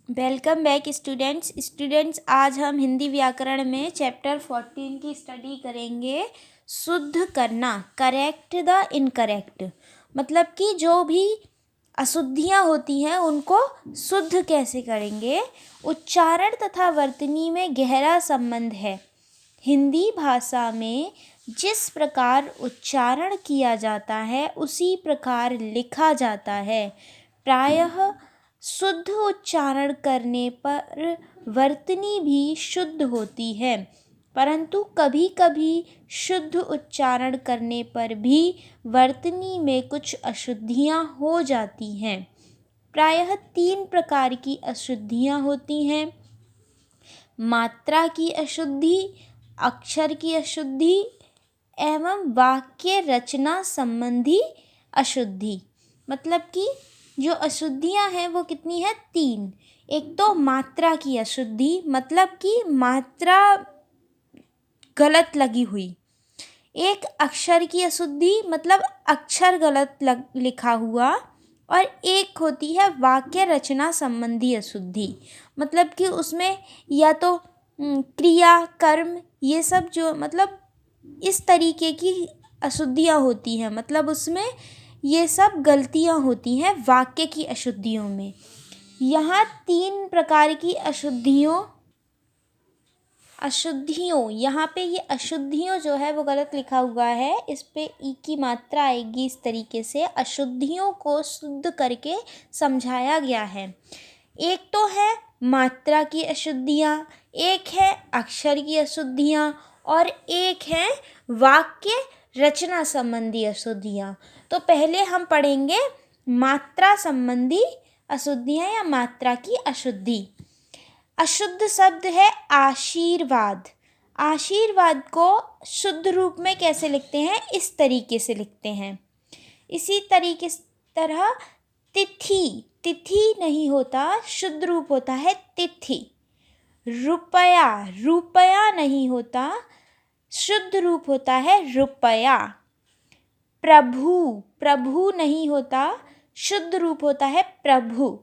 Welcome back students आज हम हिंदी व्याकरण में चैप्टर 14 की स्टडी करेंगे। शुद्ध करना, करेक्ट द इनकरेक्ट, मतलब कि जो भी अशुद्धियाँ होती हैं उनको शुद्ध कैसे करेंगे। उच्चारण तथा वर्तनी में गहरा संबंध है। हिंदी भाषा में जिस प्रकार उच्चारण किया जाता है उसी प्रकार लिखा जाता है। प्रायः शुद्ध उच्चारण करने पर वर्तनी भी शुद्ध होती है, परंतु कभी कभी शुद्ध उच्चारण करने पर भी वर्तनी में कुछ अशुद्धियाँ हो जाती हैं। प्रायः 3 प्रकार की अशुद्धियाँ होती हैं: मात्रा की अशुद्धि, अक्षर की अशुद्धि एवं वाक्य रचना संबंधी अशुद्धि। मतलब कि जो अशुद्धियाँ हैं वो कितनी है? 3। एक तो मात्रा की अशुद्धि, मतलब कि मात्रा गलत लगी हुई। एक अक्षर की अशुद्धि, मतलब अक्षर गलत लिखा हुआ। और एक होती है वाक्य रचना संबंधी अशुद्धि, मतलब कि उसमें या तो क्रिया, कर्म, ये सब जो मतलब इस तरीके की अशुद्धियाँ होती हैं, मतलब उसमें ये सब गलतियाँ होती हैं वाक्य की अशुद्धियों में। यहाँ 3 प्रकार की अशुद्धियों यहाँ पे ये अशुद्धियों जो है वो गलत लिखा हुआ है, इस पे ई की मात्रा आएगी। इस तरीके से अशुद्धियों को शुद्ध करके समझाया गया है। एक तो है मात्रा की अशुद्धियाँ, एक है अक्षर की अशुद्धियाँ और एक है वाक्य रचना संबंधी अशुद्धियाँ। तो पहले हम पढ़ेंगे मात्रा संबंधी अशुद्धियाँ या मात्रा की अशुद्धि। अशुद्ध शब्द है आशीर्वाद। आशीर्वाद को शुद्ध रूप में कैसे लिखते हैं? इस तरीके से लिखते हैं। इसी तरीके तरह तिथि नहीं होता, शुद्ध रूप होता है तिथि। रुपया नहीं होता, शुद्ध रूप होता है रुपया। प्रभु नहीं होता, शुद्ध रूप होता है प्रभु।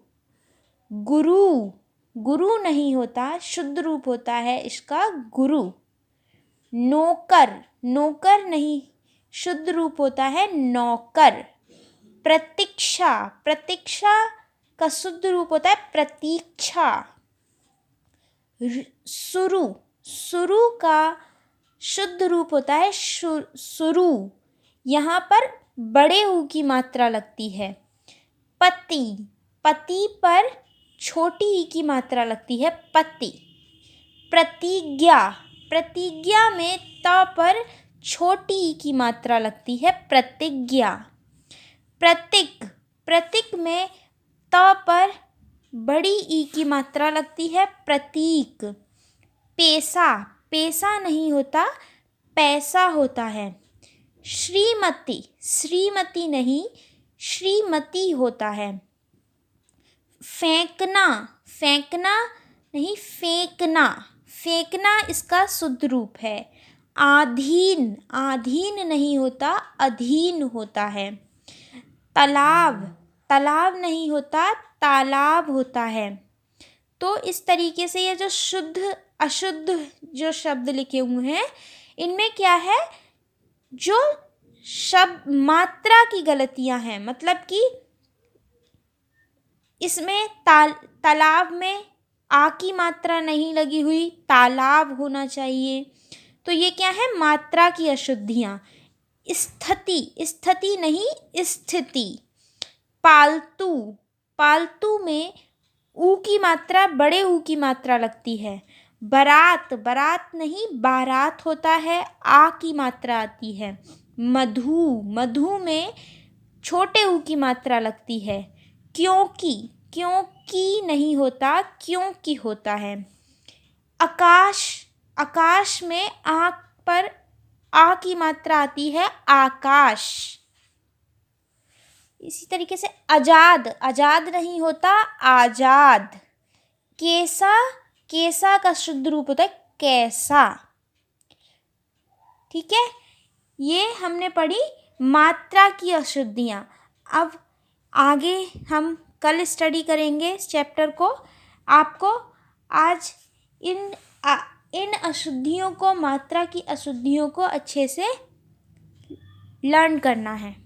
गुरु नहीं होता, शुद्ध रूप होता है इसका गुरु। नौकर नहीं, शुद्ध रूप होता है नौकर। प्रतीक्षा का शुद्ध रूप होता है प्रतीक्षा। शुरू का शुद्ध रूप होता है शुरू। यहाँ पर बड़े ऊ की मात्रा लगती है। पति पर छोटी ई की मात्रा लगती है पति। प्रतिज्ञा में त पर छोटी ई की मात्रा लगती है प्रतिज्ञा। प्रतीक में त पर बड़ी ई की मात्रा लगती है प्रतीक। पैसा नहीं होता, पैसा होता है। श्रीमती नहीं, श्रीमती होता है। फेंकना नहीं, फेंकना इसका शुद्ध रूप है। आधीन नहीं होता, अधीन होता है। तालाब नहीं होता, तालाब होता है। तो इस तरीके से ये जो शुद्ध अशुद्ध जो शब्द लिखे हुए हैं, इनमें क्या है, जो शब्द मात्रा की गलतियां हैं। मतलब कि इसमें तालाब में आ की मात्रा नहीं लगी हुई, तालाब होना चाहिए। तो ये क्या है? मात्रा की अशुद्धियाँ। स्थिति नहीं, स्थिति। पालतू में ऊ की मात्रा, बड़े ऊ की मात्रा लगती है। बारात नहीं, बारात होता है, आ की मात्रा आती है। मधु में छोटे ऊ की मात्रा लगती है। क्योंकि नहीं होता, क्योंकि होता है। आकाश में आ पर आ की मात्रा आती है, आकाश। इसी तरीके से आजाद नहीं होता, आजाद। कैसा का शुद्ध रूप होता है कैसा। ठीक है, ये हमने पढ़ी मात्रा की अशुद्धियाँ। अब आगे हम कल स्टडी करेंगे इस चैप्टर को। आपको आज इन अशुद्धियों को, मात्रा की अशुद्धियों को अच्छे से लर्न करना है।